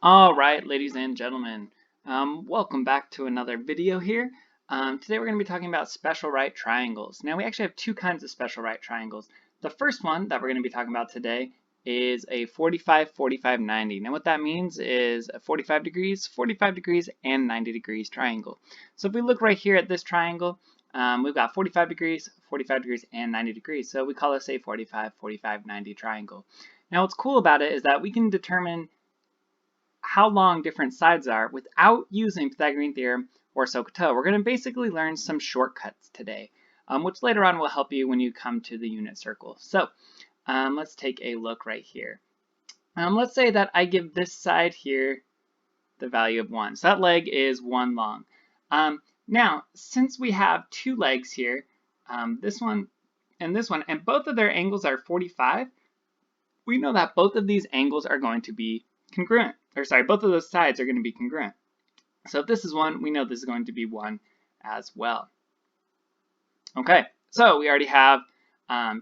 All right, ladies and gentlemen, welcome back to another video here. Today we're going to be talking about special right triangles. Now we actually have two kinds of special right triangles. The first one that we're going to be talking about today is a 45, 45, 90. Now what that means is a 45 degrees, and 90 degrees triangle. So if we look right here at this triangle, we've got 45 degrees, and 90 degrees. So we call this a 45, 45, 90 triangle. Now what's cool about it is that we can determine how long different sides are without using Pythagorean Theorem or SOH-CAH-TOA. We're going to basically learn some shortcuts today, which later on will help you when you come to the unit circle. So let's take a look right here. Let's say that I give this side here the value of 1. So that leg is 1 long. Now, since we have two legs here, this one, and both of their angles are 45, we know that both of these angles are going to be congruent. Or sorry, both of those sides are going to be congruent. So if this is 1, we know this is going to be 1 as well. Okay, so we already have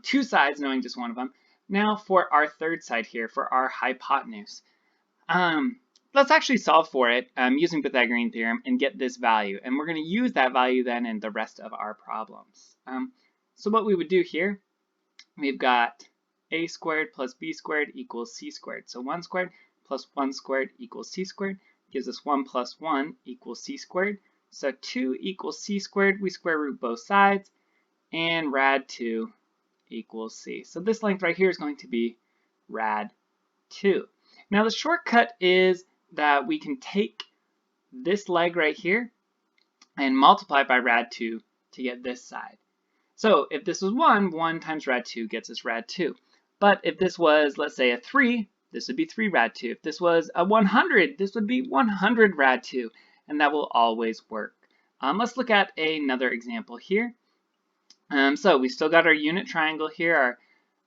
two sides, knowing just one of them. Now for our third side here, for our hypotenuse. Let's actually solve for it using Pythagorean Theorem and get this value. And we're going to use that value then in the rest of our problems. So what we would do here, we've got a squared plus b squared equals c squared. So 1 squared plus 1 squared equals c squared gives us 1 plus 1 equals c squared. So 2 equals c squared. We square root both sides, and rad 2 equals c. So this length right here is going to be rad 2. Now the shortcut is that we can take this leg right here and multiply by rad 2 to get this side. So if this was 1 times rad 2 gets us rad 2. But if this was, let's say, a 3, this would be 3 rad 2. If this was a 100, this would be 100 rad 2, and that will always work. Let's look at another example here. So we still got our unit triangle here.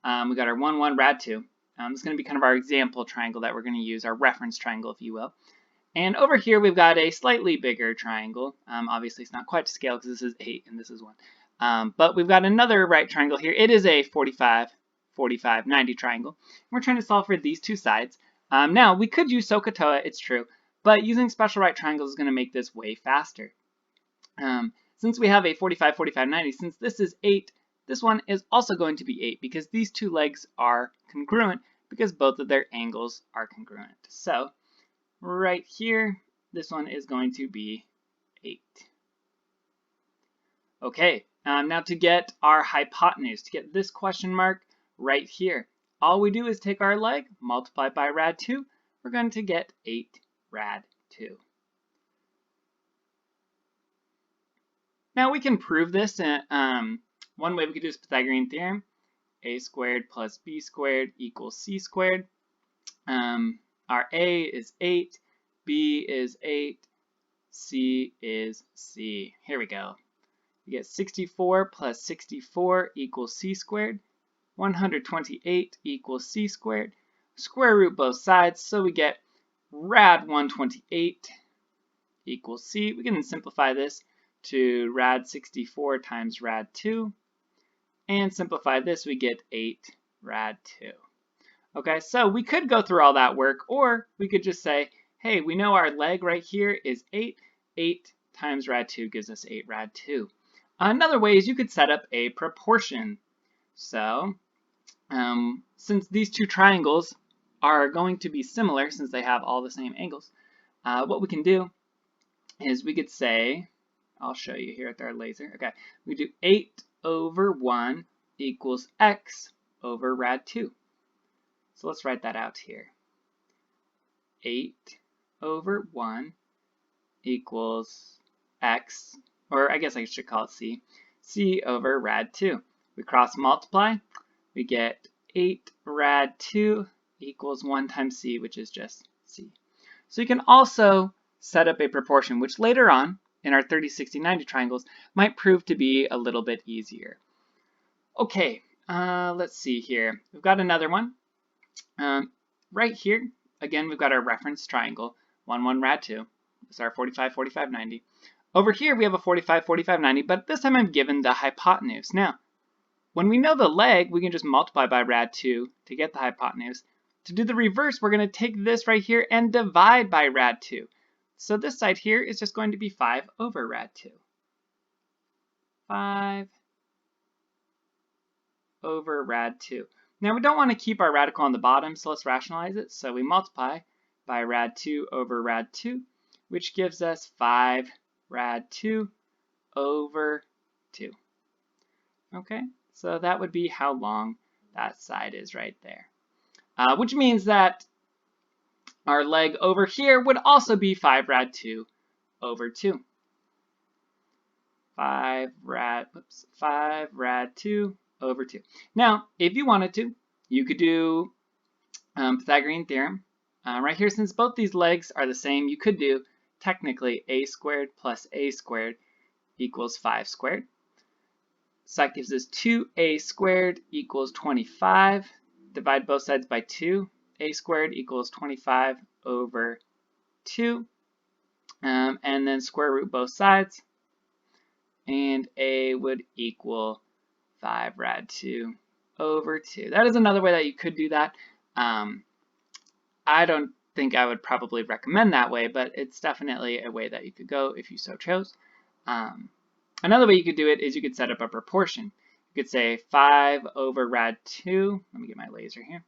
We got our 1, 1 rad 2. This is going to be kind of our example triangle that we're going to use, our reference triangle, if you will. And over here we've got a slightly bigger triangle. Obviously it's not quite to scale because this is 8 and this is 1. But we've got another right triangle here. It is a 45, 45, 90 triangle. We're trying to solve for these two sides. Now, we could use SOH-CAH-TOA, it's true, but using special right triangles is going to make this way faster. Since we have a 45, 45, 90, since this is 8, this one is also going to be 8 because these two legs are congruent because both of their angles are congruent. So, right here, this one is going to be 8. Okay, now to get our hypotenuse, to get this question mark right here, all we do is take our leg, multiply by rad 2, we're going to get 8 rad 2. Now we can prove this. One way we could do is Pythagorean Theorem. A squared plus b squared equals c squared. Our a is 8, b is 8, c is c. Here we go. You get 64 plus 64 equals c squared. 128 equals c squared. Square root both sides, so we get rad 128 equals c. We can simplify this to rad 64 times rad 2. And simplify this, we get 8 rad 2. Okay, so we could go through all that work, or we could just say, hey, we know our leg right here is 8. 8 times rad 2 gives us 8 rad 2. Another way is you could set up a proportion. So, since these two triangles are going to be similar, since they have all the same angles, what we can do is we could say, I'll show you here with our laser. Okay, we do 8 over 1 equals x over rad 2. So let's write that out here. 8 over 1 equals x, or I guess I should call it c, c over rad 2. We cross multiply, we get 8 rad 2 equals 1 times c, which is just c. So you can also set up a proportion, which later on, in our 30, 60, 90 triangles, might prove to be a little bit easier. Okay, let's see here. We've got another one. Right here, again, we've got our reference triangle, 1, 1 rad 2. This is our 45, 45, 90. Over here, we have a 45, 45, 90, but this time I'm given the hypotenuse. Now, when we know the leg, we can just multiply by rad 2 to get the hypotenuse. To do the reverse, we're going to take this right here and divide by rad 2. So this side here is just going to be 5 over rad 2. 5 over rad 2. Now we don't want to keep our radical on the bottom, so let's rationalize it. So we multiply by rad 2 over rad 2, which gives us 5 rad 2 over 2. Okay, so that would be how long that side is right there. Which means that our leg over here would also be 5 rad 2 over 2. 5 rad 2 over 2. Now, if you wanted to, you could do Pythagorean Theorem. Right here, since both these legs are the same, you could do technically a squared plus a squared equals 5 squared. So that gives us 2a squared equals 25. Divide both sides by 2. A squared equals 25 over 2. And then square root both sides. And a would equal 5 rad 2 over 2. That is another way that you could do that. I don't think I would probably recommend that way, but it's definitely a way that you could go if you so chose. Another way you could do it is you could set up a proportion. You could say 5 over rad 2. Let me get my laser here.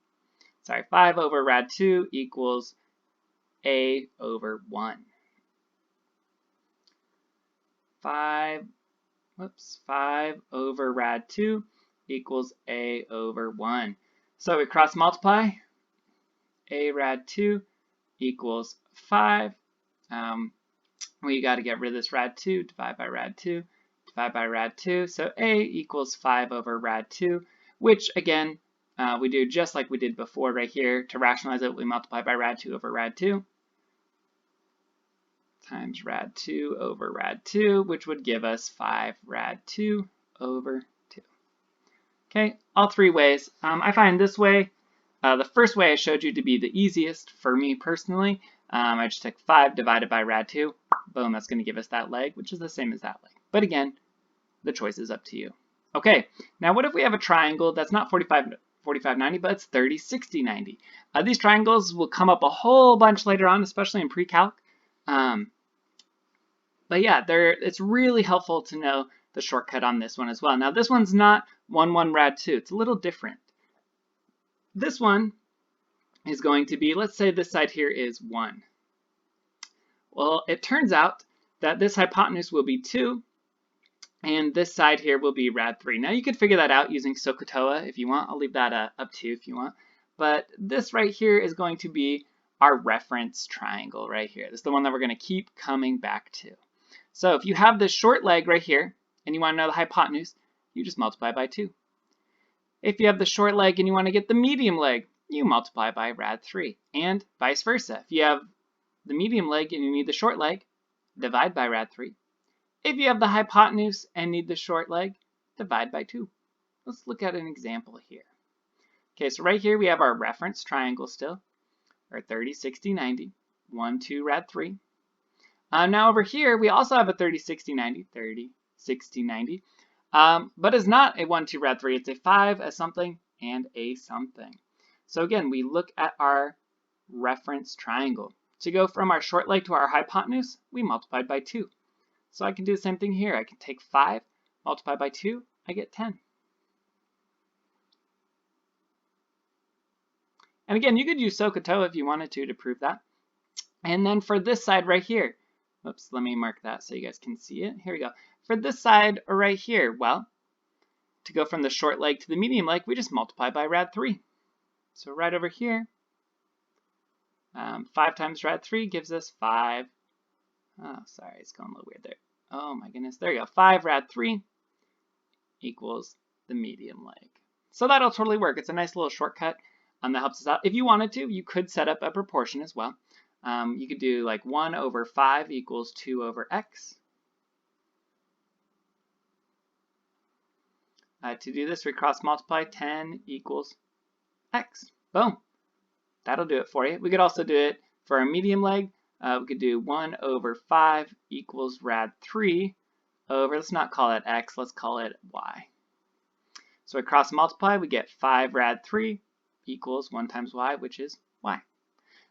Sorry, 5 over rad 2 equals a over 1. 5 over rad 2 equals a over 1. So we cross multiply. A rad 2 equals 5. We got to get rid of this rad 2. Divide by rad 2. Divide by rad 2. So a equals 5 over rad 2, which again, we do just like we did before right here. To rationalize it, we multiply by rad 2 over rad 2 times rad 2 over rad 2, which would give us 5 rad 2 over 2. Okay, all three ways. I find this way, the first way I showed you, to be the easiest for me personally. I just took 5 divided by rad 2. Boom, that's going to give us that leg, which is the same as that leg. But again, the choice is up to you. Okay, now what if we have a triangle that's not 45, 90, but it's 30, 60, 90? These triangles will come up a whole bunch later on, especially in pre-calc. But yeah, it's really helpful to know the shortcut on this one as well. Now this one's not 1, 1 rad 2. It's a little different. This one is going to be, let's say this side here is 1. Well, it turns out that this hypotenuse will be 2, and this side here will be rad 3. Now you could figure that out using SOH-CAH-TOA if you want. I'll leave that up to you if you want. But this right here is going to be our reference triangle right here. This is the one that we're going to keep coming back to. So if you have this short leg right here, and you want to know the hypotenuse, you just multiply by 2. If you have the short leg and you want to get the medium leg, you multiply by rad 3, and vice versa. If you have the medium leg and you need the short leg, divide by rad 3. If you have the hypotenuse and need the short leg, divide by 2. Let's look at an example here. Okay, so right here we have our reference triangle still, our 30, 60, 90, 1, 2, rad 3. Now over here we also have a 30, 60, 90, 30, 60, 90, but it's not a 1, 2, rad 3. It's a 5, a something, and a something. So again, we look at our reference triangle. To go from our short leg to our hypotenuse, we multiplied by 2. So I can do the same thing here. I can take 5, multiply by 2, I get 10. And again, you could use SOH-CAH-TOA if you wanted to prove that. And then for this side right here, oops, let me mark that so you guys can see it. Here we go. For this side right here, well, to go from the short leg to the medium leg, we just multiply by rad 3. So right over here, 5 times rad 3 gives us 5. Oh, sorry, it's going a little weird there. Oh my goodness, there you go. 5 rad 3 equals the medium leg. So that'll totally work. It's a nice little shortcut that helps us out. If you wanted to, you could set up a proportion as well. You could do like 1 over 5 equals 2 over x. To do this, we cross multiply. 10 equals x. Boom. That'll do it for you. We could also do it for our medium leg. We could do 1 over 5 equals rad 3 over, let's not call it x, let's call it y. So we cross multiply, we get 5 rad 3 equals 1 times y, which is y.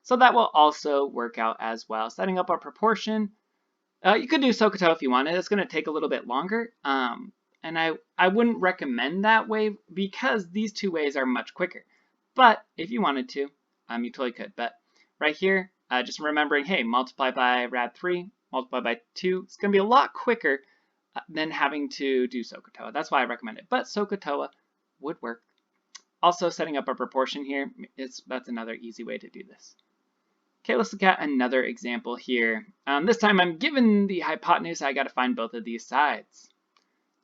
So that will also work out as well. Setting up a proportion, you could do SOH-CAH-TOA if you wanted. It's going to take a little bit longer, and I wouldn't recommend that way because these two ways are much quicker. But if you wanted to, you totally could. But right here, just remembering, hey, multiply by rad3, multiply by 2. It's going to be a lot quicker than having to do SOH-CAH-TOA. That's why I recommend it. But SOH-CAH-TOA would work. Also, setting up a proportion here, that's another easy way to do this. Okay, let's look at another example here. This time I'm given the hypotenuse. I got to find both of these sides.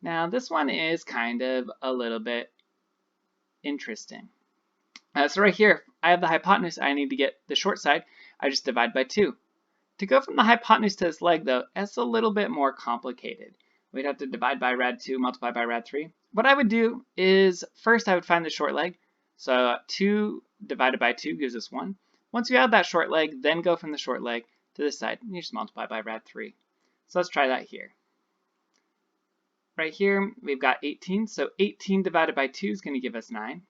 Now this one is kind of a little bit interesting. So right here, I have the hypotenuse. I need to get the short side. I just divide by 2. To go from the hypotenuse to this leg, though, that's a little bit more complicated. We'd have to divide by rad2, multiply by rad3. What I would do is first I would find the short leg. So 2 divided by 2 gives us 1. Once you have that short leg, then go from the short leg to this side, and you just multiply by rad3. So let's try that here. Right here, we've got 18, so 18 divided by 2 is going to give us 9.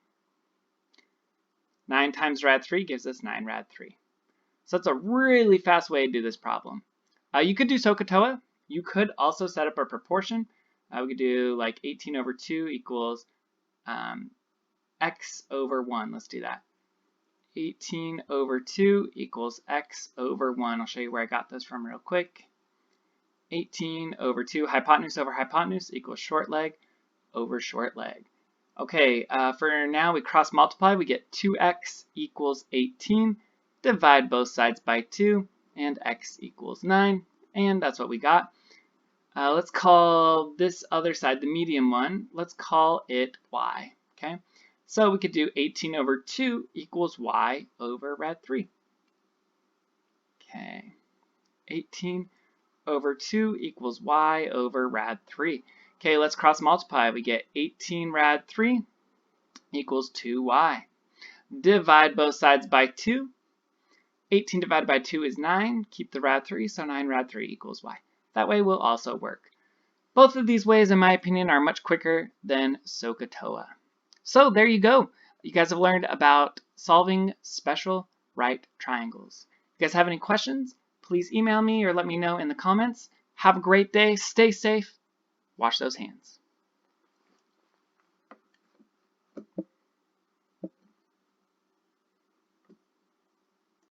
9 times rad3 gives us 9 rad3. So that's a really fast way to do this problem. You could do SOH-CAH-TOA. You could also set up a proportion. We could do like 18 over 2 equals x over 1. Let's do that. 18 over 2 equals x over 1. I'll show you where I got this from real quick. 18 over 2, hypotenuse over hypotenuse equals short leg over short leg. Okay, for now we cross multiply. We get 2x equals 18. Divide both sides by 2, and x equals 9. And that's what we got. Let's call this other side, the medium one, let's call it y. Okay. So we could do 18 over 2 equals y over rad3. Okay, 18 over 2 equals y over rad3. Okay, let's cross multiply. We get 18 rad3 equals 2y. Divide both sides by 2. 18 divided by 2 is 9. Keep the rad3, so 9 rad3 equals y. That way will also work. Both of these ways, in my opinion, are much quicker than SOH-CAH-TOA. So there you go. You guys have learned about solving special right triangles. If you guys have any questions, please email me or let me know in the comments. Have a great day. Stay safe. Wash those hands.